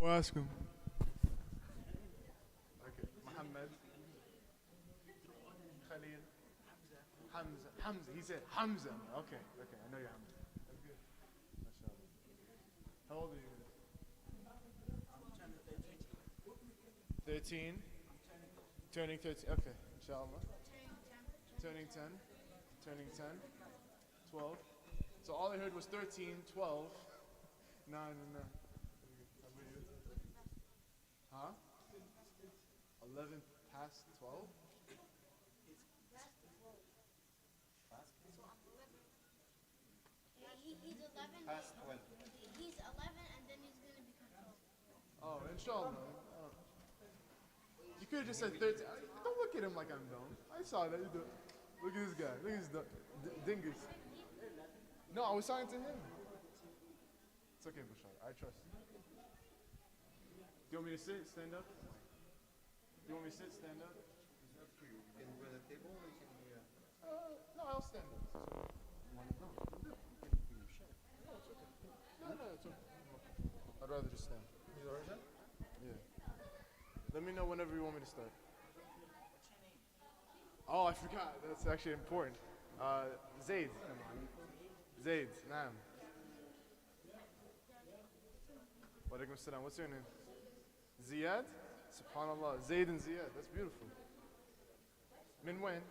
Or ask him. Okay, Muhammad. Khalil. Hamza. Hamza. He said Hamza. Okay, I know you're Hamza. That's good. MashaAllah. How old are you? 13. Turning 13. Okay, inshallah. Turning 10. Turning 10. 12. So all I heard was 13, 12, 9, and 9. Huh? 11 past 12? He's 11. Past 12. He's 11 and then he's going to become 12. Oh, inshallah. You could have just said 13. Don't look at him like I'm dumb. I saw that. Look at this guy. Look at his dingus. No, I was talking to him. It's okay, Bashar. I trust you. Do you want me to sit, stand up? Do you want me to sit, stand up? It's up to you. You can go to the table or you can be No, I'll stand up. No, you can be your shirt. no, it's okay. I'd rather just stand. You already done? Yeah. Let me know whenever you want me to start. Oh, I forgot. That's actually important. Zaid. Zaid, naam. Wa alaikum salam. What's your name? Ziyad? Subhanallah. Zaid and Ziyad. That's beautiful. Min when?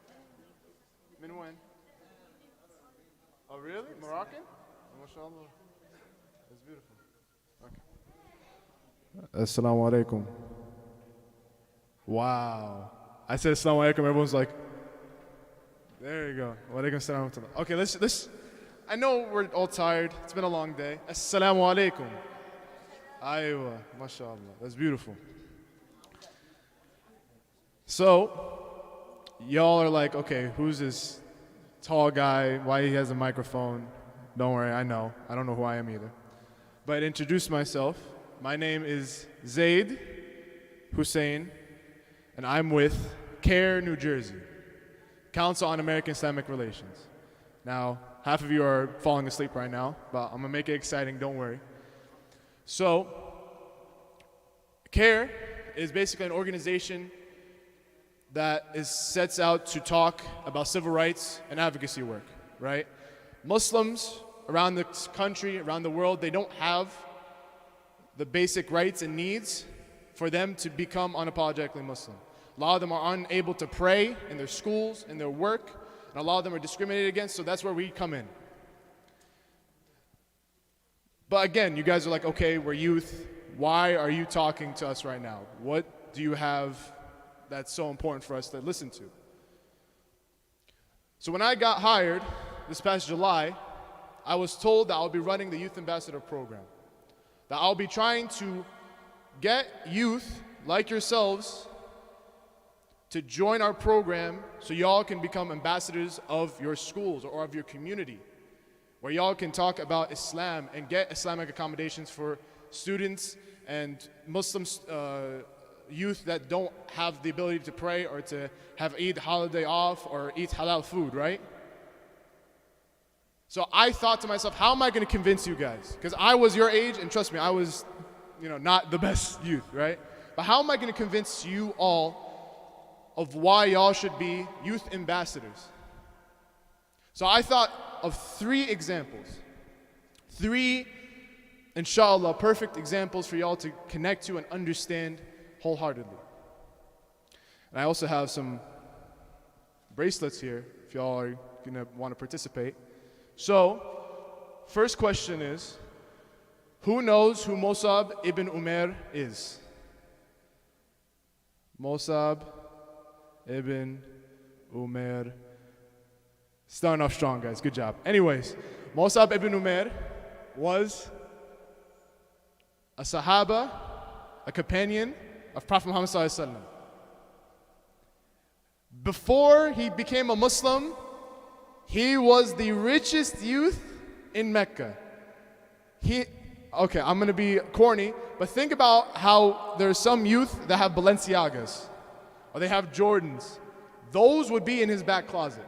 Min when? Oh, really? Moroccan? Oh, MashaAllah. That's beautiful. Okay. Assalamu alaikum. Wow. I said assalamu alaikum. Everyone's like, there you go. Wa alaikum salam. Okay, let's. I know we're all tired. It's been a long day. Assalamu alaikum. Aywa. MashaAllah. That's beautiful. So, y'all are like, okay, who's this tall guy? Why he has a microphone? Don't worry, I know. I don't know who I am either. But introduce myself. My name is Zaid Hussein, and I'm with CARE, New Jersey, Council on American Islamic Relations. Now, half of you are falling asleep right now, but I'm gonna make it exciting, don't worry. So, CARE is basically an organization that sets out to talk about civil rights and advocacy work, right? Muslims around the country, around the world, they don't have the basic rights and needs for them to become unapologetically Muslim. A lot of them are unable to pray in their schools, in their work, and a lot of them are discriminated against, so that's where we come in. But again, you guys are like, okay, we're youth. Why are you talking to us right now? What do you have that's so important for us to listen to? So when I got hired this past July, I was told that I'll be running the Youth Ambassador program. That I'll be trying to get youth like yourselves to join our program so y'all can become ambassadors of your schools or of your community, where y'all can talk about Islam and get Islamic accommodations for students and Muslim youth that don't have the ability to pray or to have Eid holiday off or eat halal food, right? So I thought to myself, how am I going to convince you guys? Because I was your age, and trust me, I was, not the best youth, right? But how am I going to convince you all of why y'all should be youth ambassadors? So I thought of 3 examples. 3, inshallah, perfect examples for y'all to connect to and understand wholeheartedly. And I also have some bracelets here if y'all are going to want to participate. So, first question is, who knows who Musab ibn Umair is? Musab ibn Umair. Starting off strong, guys. Good job. Anyways, Musab ibn Umair was a Sahaba, a companion of Prophet Muhammad sallallahu alaihi wasallam. Before he became a Muslim, he was the richest youth in Mecca. Okay, I'm gonna be corny, but think about how there's some youth that have Balenciagas, or they have Jordans. Those would be in his back closet.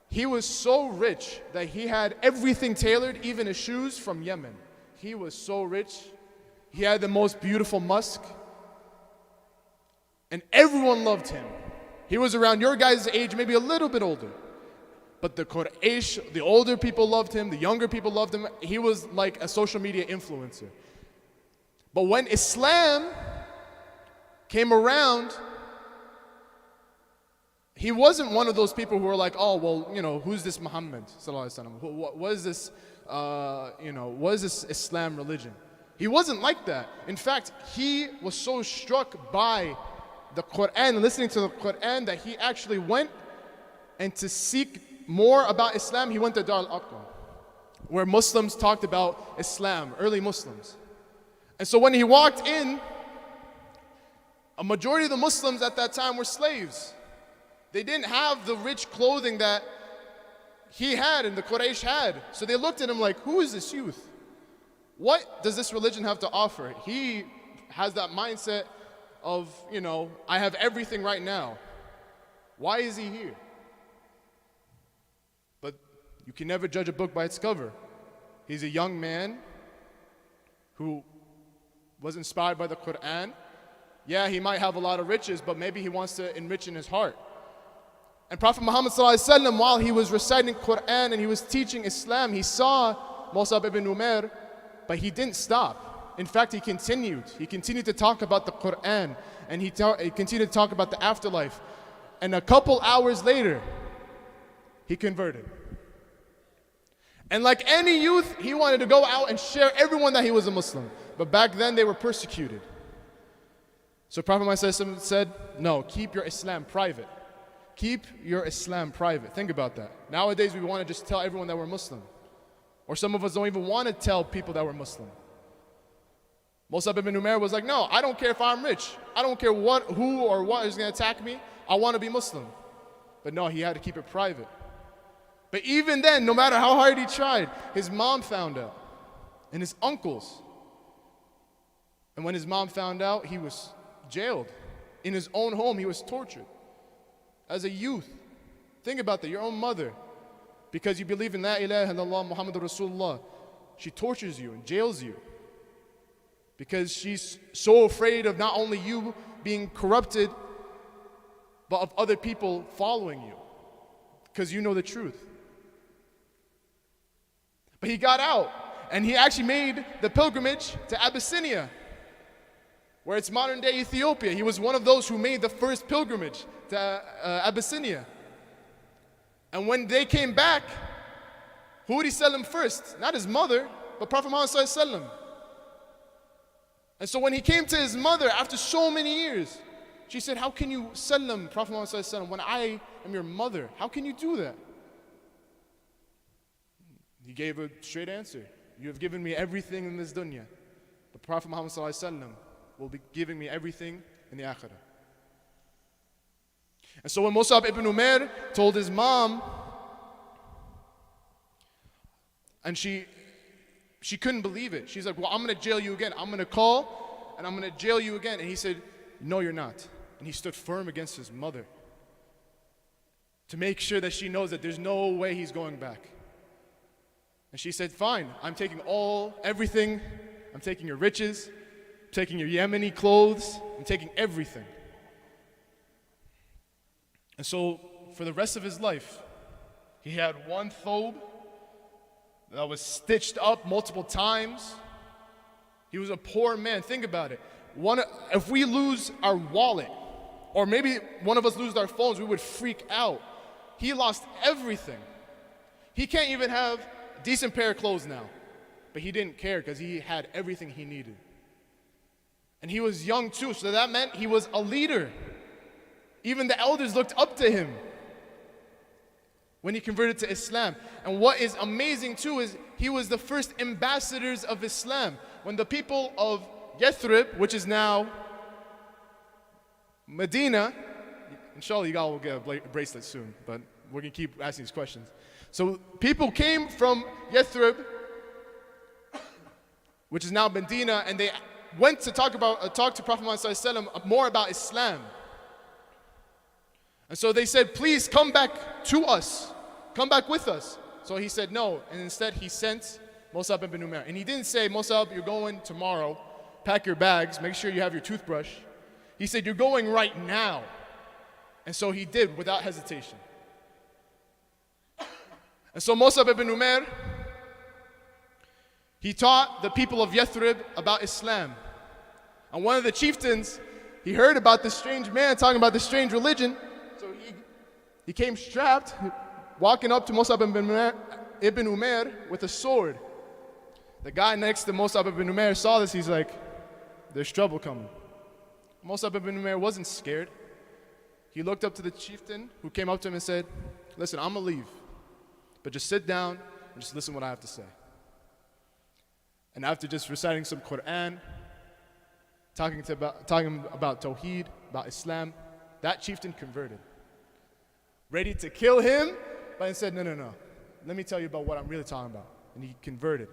He was so rich that he had everything tailored, even his shoes from Yemen. He was so rich He had the most beautiful musk. And everyone loved him. He was around your guys' age, maybe a little bit older. But the Quraysh, the older people loved him, the younger people loved him. He was like a social media influencer. But when Islam came around, he wasn't one of those people who were like, oh, well, you know, who's this Muhammad? What is this, what is this Islam religion? He wasn't like that. In fact, he was so struck by the Quran, listening to the Quran, that he actually went and to seek more about Islam, he went to Dar al-Aqsa, where Muslims talked about Islam, early Muslims. And so when he walked in, a majority of the Muslims at that time were slaves. They didn't have the rich clothing that he had and the Quraysh had. So they looked at him like, who is this youth? What does this religion have to offer? He has that mindset of, you know, I have everything right now. Why is he here? But you can never judge a book by its cover. He's a young man who was inspired by the Quran. Yeah, he might have a lot of riches, but maybe he wants to enrich in his heart. And Prophet Muhammad ﷺ, while he was reciting Quran and he was teaching Islam, he saw Mus'ab ibn Umair, but he didn't stop. In fact, he continued. He continued to talk about the Quran, and he continued to talk about the afterlife. And a couple hours later, he converted. And like any youth, he wanted to go out and share everyone that he was a Muslim. But back then, they were persecuted. So Prophet Muhammad said, no, keep your Islam private. Keep your Islam private. Think about that. Nowadays, we want to just tell everyone that we're Muslim. Or some of us don't even want to tell people that we're Muslim. Mus'ab ibn Umair was like, no, I don't care if I'm rich. I don't care who or what is going to attack me. I want to be Muslim. But no, he had to keep it private. But even then, no matter how hard he tried, his mom found out. And his uncles. And when his mom found out, he was jailed. In his own home, he was tortured. As a youth, think about that, your own mother, because you believe in La ilaha illallah Muhammadur Rasulullah, she tortures you and jails you. Because she's so afraid of not only you being corrupted, but of other people following you. Because you know the truth. But he got out, and he actually made the pilgrimage to Abyssinia, where it's modern day Ethiopia. He was one of those who made the first pilgrimage to Abyssinia. And when they came back, who would he sell him first? Not his mother, but Prophet Muhammad ﷺ. And so when he came to his mother after so many years, she said, how can you sell him, Prophet Muhammad ﷺ, when I am your mother? How can you do that? He gave a straight answer. You have given me everything in this dunya. But Prophet Muhammad ﷺ will be giving me everything in the akhirah. And so when Mus'ab ibn Umair told his mom, and she couldn't believe it. She's like, well, I'm going to jail you again. I'm going to call, and I'm going to jail you again. And he said, no, you're not. And he stood firm against his mother to make sure that she knows that there's no way he's going back. And she said, fine, I'm taking everything. I'm taking your riches, I'm taking your Yemeni clothes, I'm taking everything. And so, for the rest of his life, he had one thobe that was stitched up multiple times. He was a poor man. Think about it. If we lose our wallet, or maybe one of us lose our phones, we would freak out. He lost everything. He can't even have a decent pair of clothes now. But he didn't care because he had everything he needed. And he was young too, so that meant he was a leader. Even the elders looked up to him when he converted to Islam. And what is amazing too is he was the first ambassadors of Islam. When the people of Yathrib, which is now Medina, inshallah you all will get a bracelet soon, but we're going to keep asking these questions. So people came from Yathrib, which is now Medina, and they went to talk to Prophet Muhammad ﷺ more about Islam. And so they said, please come back to us. Come back with us. So he said no. And instead he sent Mus'ab ibn Umair. And he didn't say, Mus'ab, you're going tomorrow. pack your bags, make sure you have your toothbrush. He said, you're going right now. And so he did without hesitation. And so Musab ibn Umair, he taught the people of Yathrib about Islam. And one of the chieftains, he heard about this strange man talking about this strange religion. So he came strapped, walking up to Musab ibn Umair with a sword. The guy next to Musab ibn Umair saw this. He's like, there's trouble coming. Musab ibn Umair wasn't scared. He looked up to the chieftain who came up to him and said, listen, I'm going to leave. But just sit down and just listen to what I have to say. And after just reciting some Quran, talking about Tawheed, about Islam, that chieftain converted. Ready to kill him, but he said, no. Let me tell you about what I'm really talking about. And he converted.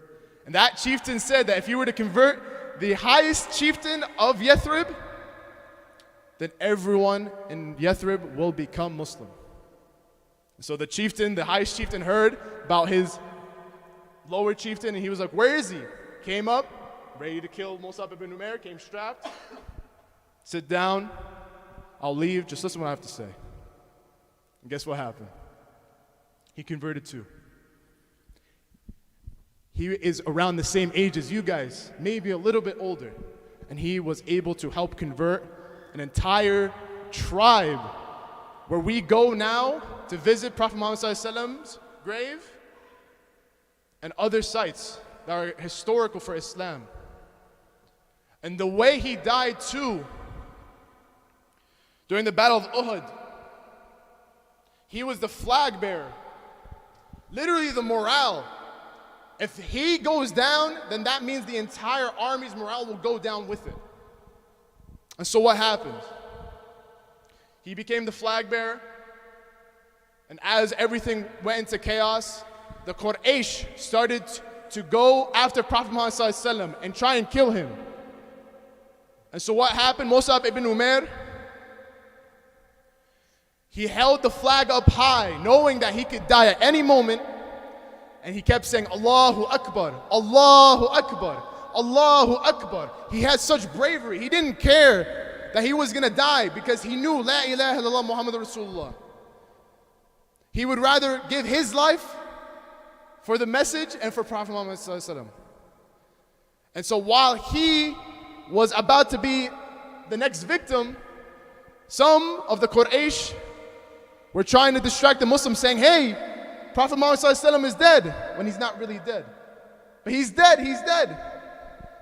And that chieftain said that if you were to convert the highest chieftain of Yathrib, then everyone in Yathrib will become Muslim. So the chieftain, the highest chieftain, heard about his lower chieftain, and he was like, where is he? Came up, ready to kill Musab ibn Umair, came strapped. Sit down, I'll leave, just listen to what I have to say. And guess what happened? He converted too. He is around the same age as you guys, maybe a little bit older. And he was able to help convert an entire tribe. Where we go now to visit Prophet Muhammad's grave and other sites that are historical for Islam. And the way he died too, during the Battle of Uhud, he was the flag bearer. Literally the morale. If he goes down, then that means the entire army's morale will go down with it. And so what happened? He became the flag bearer, and as everything went into chaos, the Quraysh started to go after Prophet Muhammad ﷺ and try and kill him. And so what happened? Musab ibn Umair, he held the flag up high, knowing that he could die at any moment, and he kept saying, Allahu Akbar, Allahu Akbar, Allahu Akbar. He had such bravery. He didn't care that he was going to die because he knew La ilaha illallah Muhammadur Rasulullah. He would rather give his life for the message and for Prophet Muhammad ﷺ. And so while he was about to be the next victim, some of the Quraysh were trying to distract the Muslims, saying, hey, Prophet Muhammad ﷺ is dead, when he's not really dead. But he's dead, he's dead.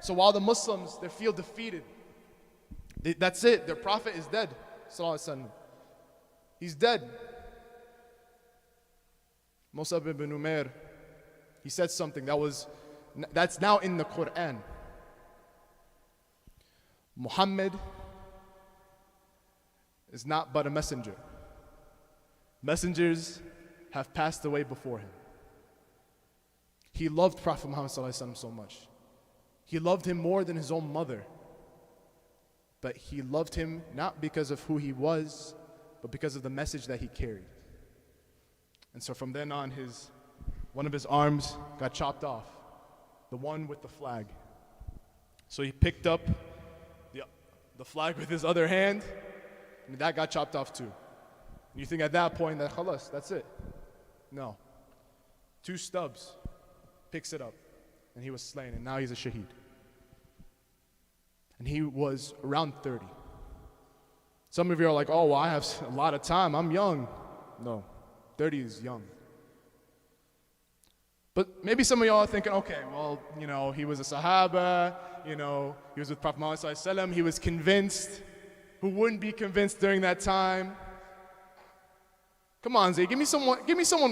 So while the Muslims, they feel defeated, that's it, their Prophet is dead. He's dead. Musab ibn Umair, he said something that's now in the Quran. Muhammad is not but a messenger. Messengers have passed away before him. He loved Prophet Muhammad so much. He loved him more than his own mother. But he loved him not because of who he was, but because of the message that he carried. And so from then on, one of his arms got chopped off, the one with the flag. So he picked up the flag with his other hand, and that got chopped off too. And you think at that point that khalas, that's it. No. 2 stubs, picks it up, and he was slain, and now he's a shaheed. And he was around 30. Some of you are like, oh, well, I have a lot of time. I'm young. No, 30 is young. But maybe some of y'all are thinking, okay, well, he was a Sahaba, he was with Prophet Muhammad ﷺ, he was convinced. Who wouldn't be convinced during that time? Come on, Zay, give me someone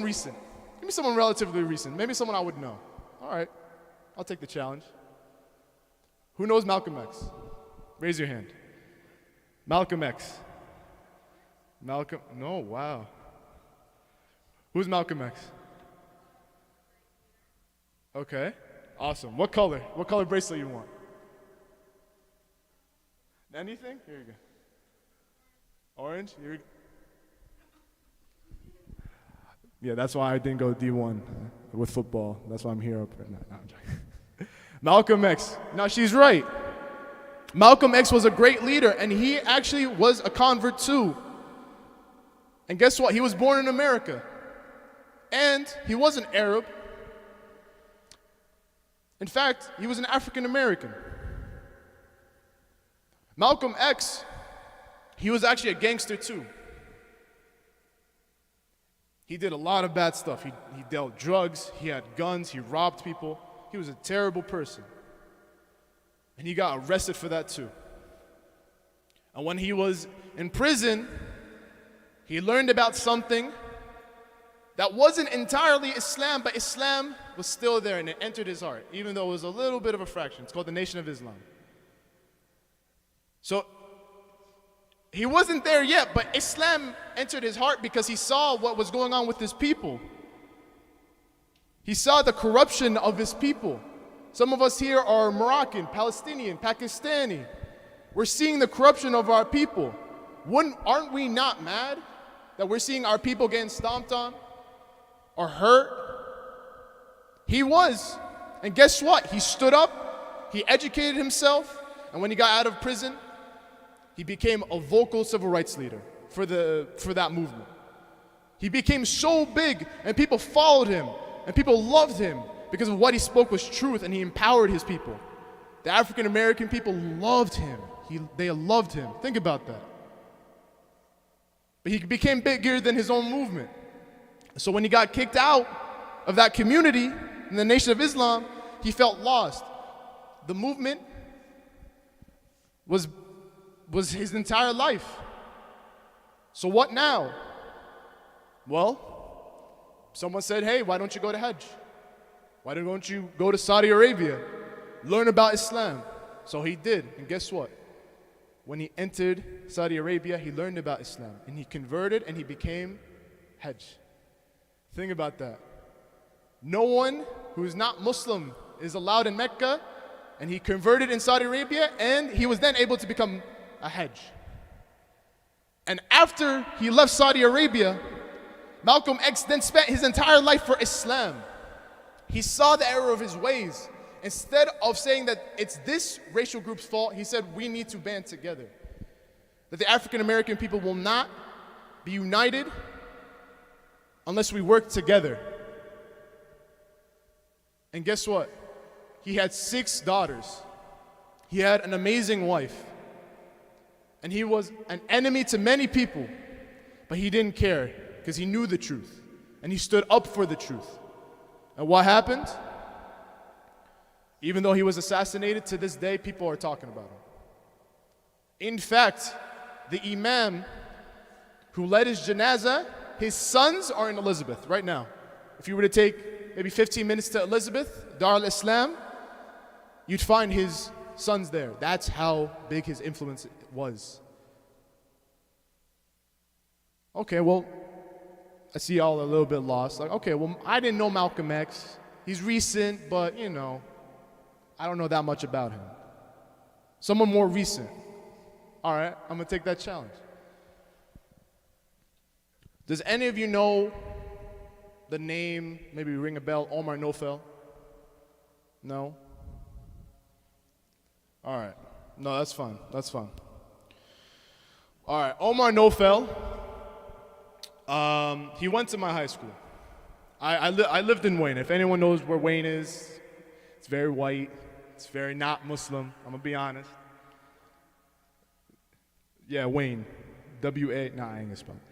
recent. Give me someone relatively recent. Maybe someone I would know. All right, I'll take the challenge. Who knows Malcolm X? Raise your hand. Malcolm X. No, wow. Who's Malcolm X? Okay, awesome. What color? What color bracelet you want? Anything? Here you go. Orange? Here you go. Yeah, that's why I didn't go D1 with football. That's why I'm here up right now. No, I'm joking. Malcolm X. Now she's right. Malcolm X was a great leader, and he actually was a convert too. And guess what? He was born in America. And he wasn't Arab. In fact, he was an African American. Malcolm X, he was actually a gangster too. He did a lot of bad stuff. He dealt drugs, he had guns, he robbed people. He was a terrible person. And he got arrested for that too. And when he was in prison, he learned about something that wasn't entirely Islam, but Islam was still there and it entered his heart, even though it was a little bit of a fraction. It's called the Nation of Islam. So he wasn't there yet, but Islam entered his heart because he saw what was going on with his people. He saw the corruption of his people. Some of us here are Moroccan, Palestinian, Pakistani. We're seeing the corruption of our people. Aren't we not mad that we're seeing our people getting stomped on or hurt? He was. And guess what? He stood up, he educated himself, and when he got out of prison, he became a vocal civil rights leader for that movement. He became so big, and people followed him, and people loved him because of what he spoke was truth, and he empowered his people. The African American people loved him. They loved him. Think about that. But he became bigger than his own movement. So when he got kicked out of that community in the Nation of Islam, he felt lost. The movement was his entire life. So what now? Well, someone said, hey, why don't you go to Hajj? Why don't you go to Saudi Arabia? Learn about Islam. So he did, and guess what? When he entered Saudi Arabia, he learned about Islam, and he converted, and he became Hajj. Think about that. No one who is not Muslim is allowed in Mecca, and he converted in Saudi Arabia, and he was then able to become a Hajj. And after he left Saudi Arabia, Malcolm X then spent his entire life for Islam. He saw the error of his ways. Instead of saying that it's this racial group's fault, he said we need to band together. That the African American people will not be united unless we work together. And guess what? He had 6 daughters. He had an amazing wife. And he was an enemy to many people, but he didn't care because he knew the truth and he stood up for the truth. And what happened? Even though he was assassinated, to this day, people are talking about him. In fact, the imam who led his janazah, his sons are in Elizabeth right now. If you were to take maybe 15 minutes to Elizabeth, Dar al-Islam, you'd find his sons there. That's how big his influence was. Okay, well, I see y'all a little bit lost. Like, okay, well, I didn't know Malcolm X. He's recent, but, I don't know that much about him. Someone more recent. All right, I'm going to take that challenge. Does any of you know the name, maybe ring a bell, Omar Nofel? No? All right. No, that's fine. That's fine. All right, Omar Nofel, he went to my high school. I lived in Wayne. If anyone knows where Wayne is, it's very white. It's very not Muslim. I'm going to be honest. Yeah, Wayne. W-A. Nah, I ain't gonna spell it.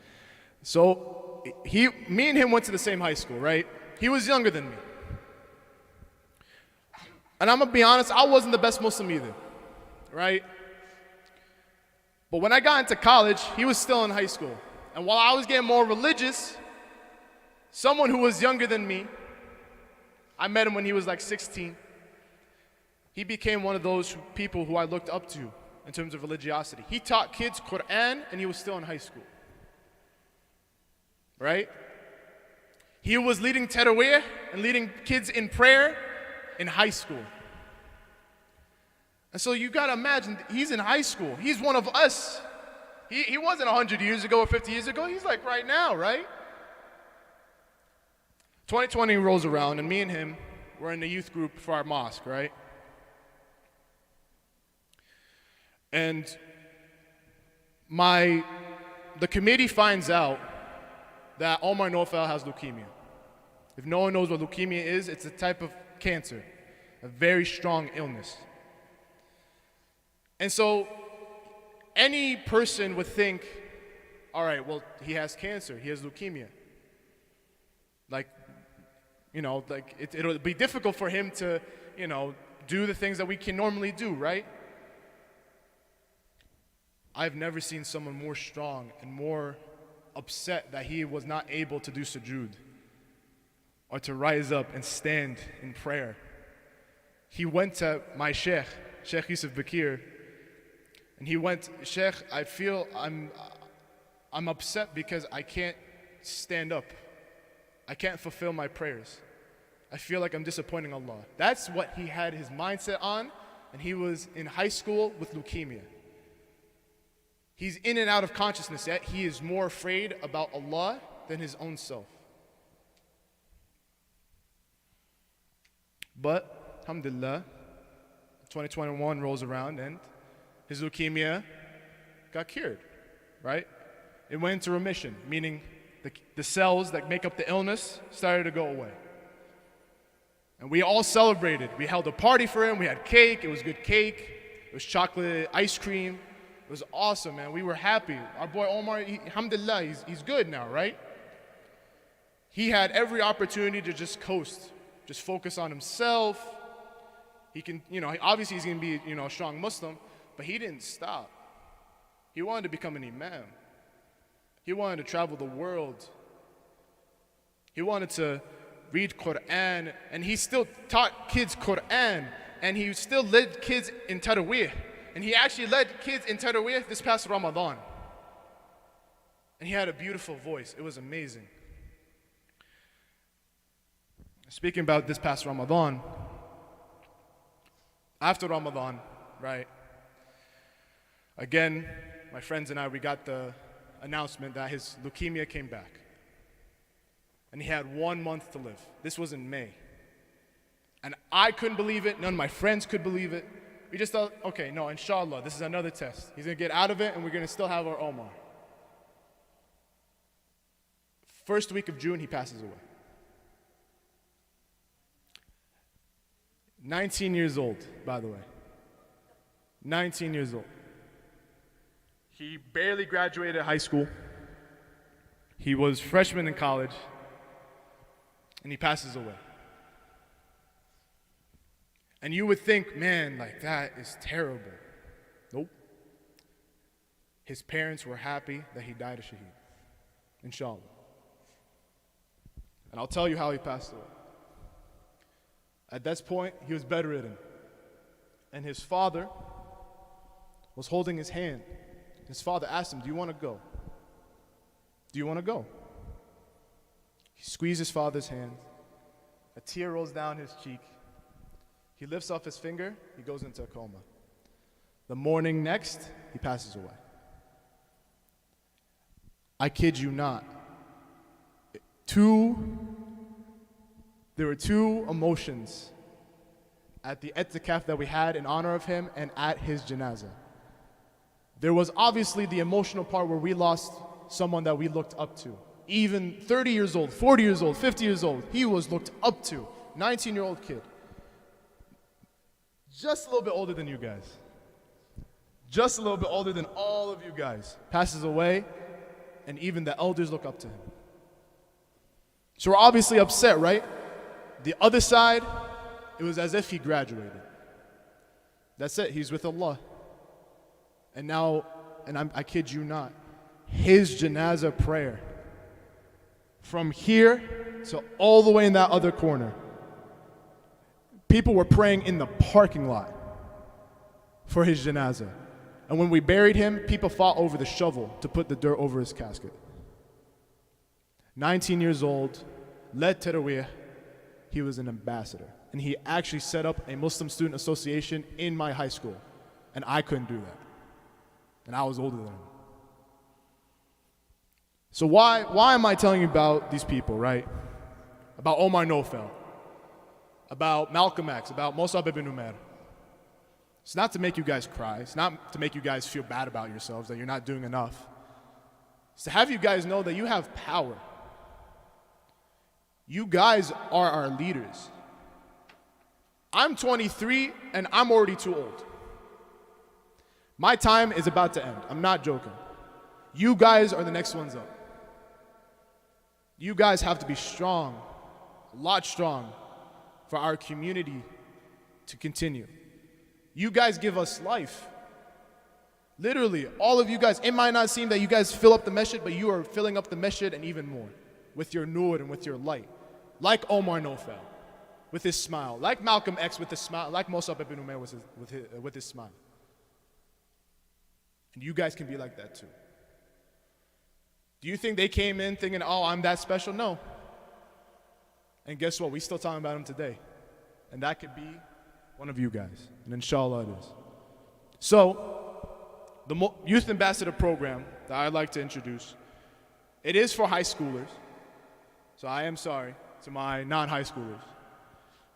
So, me and him went to the same high school, right? He was younger than me. And I'm going to be honest, I wasn't the best Muslim either, right? But when I got into college, he was still in high school. And while I was getting more religious, someone who was younger than me, I met him when he was like 16. He became one of those people who I looked up to in terms of religiosity. He taught kids Quran and he was still in high school. Right? He was leading Taraweeh and leading kids in prayer in high school. And so you gotta imagine, he's in high school. He's one of us. He wasn't 100 years ago or 50 years ago. He's like right now, right? 2020 rolls around and me and him, we're in the youth group for our mosque, right? And the committee finds out that Omar Nofel has leukemia. If no one knows what leukemia is, it's a type of cancer, a very strong illness. And so any person would think, all right, well, he has cancer, he has leukemia. Like, it'll be difficult for him to, do the things that we can normally do, right? I've never seen someone more strong and more upset that he was not able to do sujood or to rise up and stand in prayer. He went to my Sheikh Yusuf Bakir, and he went, Sheikh, I feel I'm upset because I can't stand up. I can't fulfill my prayers. I feel like I'm disappointing Allah. That's what he had his mindset on, and he was in high school with leukemia. He's in and out of consciousness, yet he is more afraid about Allah than his own self. But, alhamdulillah, 2021 rolls around and his leukemia got cured, right? It went into remission, meaning the cells that make up the illness started to go away. And we all celebrated. We held a party for him. We had cake. It was good cake. It was chocolate ice cream. It was awesome, man. We were happy. Our boy Omar, alhamdulillah, he's good now, right? He had every opportunity to just coast, just focus on himself. He can, obviously he's going to be, a strong Muslim, but he didn't stop. He wanted to become an imam. He wanted to travel the world. He wanted to read Quran, and he still taught kids Quran, and he still led kids in Taraweeh. And he actually led kids in Taraweeh this past Ramadan. And he had a beautiful voice. It was amazing. Speaking about this past Ramadan, after Ramadan, right, again, my friends and I, we got the announcement that his leukemia came back. And he had 1 month to live. This was in May. And I couldn't believe it. None of my friends could believe it. We just thought, okay, no, inshallah, this is another test. He's going to get out of it, and we're going to still have our Omar. First week of June, he passes away. 19 years old, by the way. 19 years old. He barely graduated high school. He was freshman in college, and he passes away. And you would think, man, like that is terrible. Nope. His parents were happy that he died a shaheed. Inshallah. And I'll tell you how he passed away. At this point, he was bedridden. And his father was holding his hand. His father asked him, do you want to go? Do you want to go? He squeezed his father's hand. A tear rolls down his cheek. He lifts off his finger, he goes into a coma. The morning next, he passes away. I kid you not. There were two emotions at the etikaf that we had in honor of him and at his janazah. There was obviously the emotional part where we lost someone that we looked up to. Even 30 years old, 40 years old, 50 years old, he was looked up to. 19-year-old kid. Just a little bit older than you guys. Just a little bit older than all of you guys. Passes away, and even the elders look up to him. So we're obviously upset, right? The other side, it was as if he graduated. That's it, he's with Allah. And now, I kid you not, his janazah prayer, from here to all the way in that other corner, people were praying in the parking lot for his janazah. And when we buried him, people fought over the shovel to put the dirt over his casket. 19 years old, led Taraweeh, he was an ambassador. And he actually set up a Muslim student association in my high school. And I couldn't do that. And I was older than him. So why am I telling you about these people, right? About Omar Nofel, about Malcolm X, about Mus'ab ibn Umair. It's not to make you guys cry. It's not to make you guys feel bad about yourselves, that you're not doing enough. It's to have you guys know that you have power. You guys are our leaders. I'm 23 and I'm already too old. My time is about to end. I'm not joking. You guys are the next ones up. You guys have to be strong, a lot strong, for our community to continue. You guys give us life. Literally, all of you guys, it might not seem that you guys fill up the masjid, but you are filling up the masjid and even more with your nur and with your light. Like Omar Nofel, with his smile. Like Malcolm X with his smile. Like Musab ibn Umair with his smile. And you guys can be like that too. Do you think they came in thinking, oh, I'm that special? No. And guess what? We still talking about him today. And that could be one of you guys. And inshallah it is. So, the Youth Ambassador Program that I'd like to introduce, it is for high schoolers. So I am sorry to my non-high schoolers.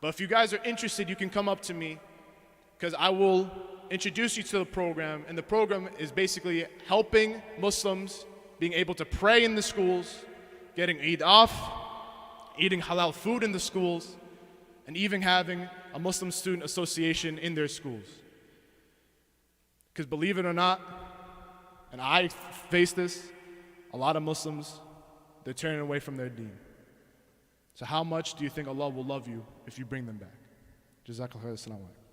But if you guys are interested, you can come up to me because I will introduce you to the program. And the program is basically helping Muslims being able to pray in the schools, getting Eid off, eating halal food in the schools, and even having a Muslim student association in their schools. Because believe it or not, and I face this, a lot of Muslims, they're turning away from their deen. So how much do you think Allah will love you if you bring them back? Jazakallah khair. Assalamu alaikum.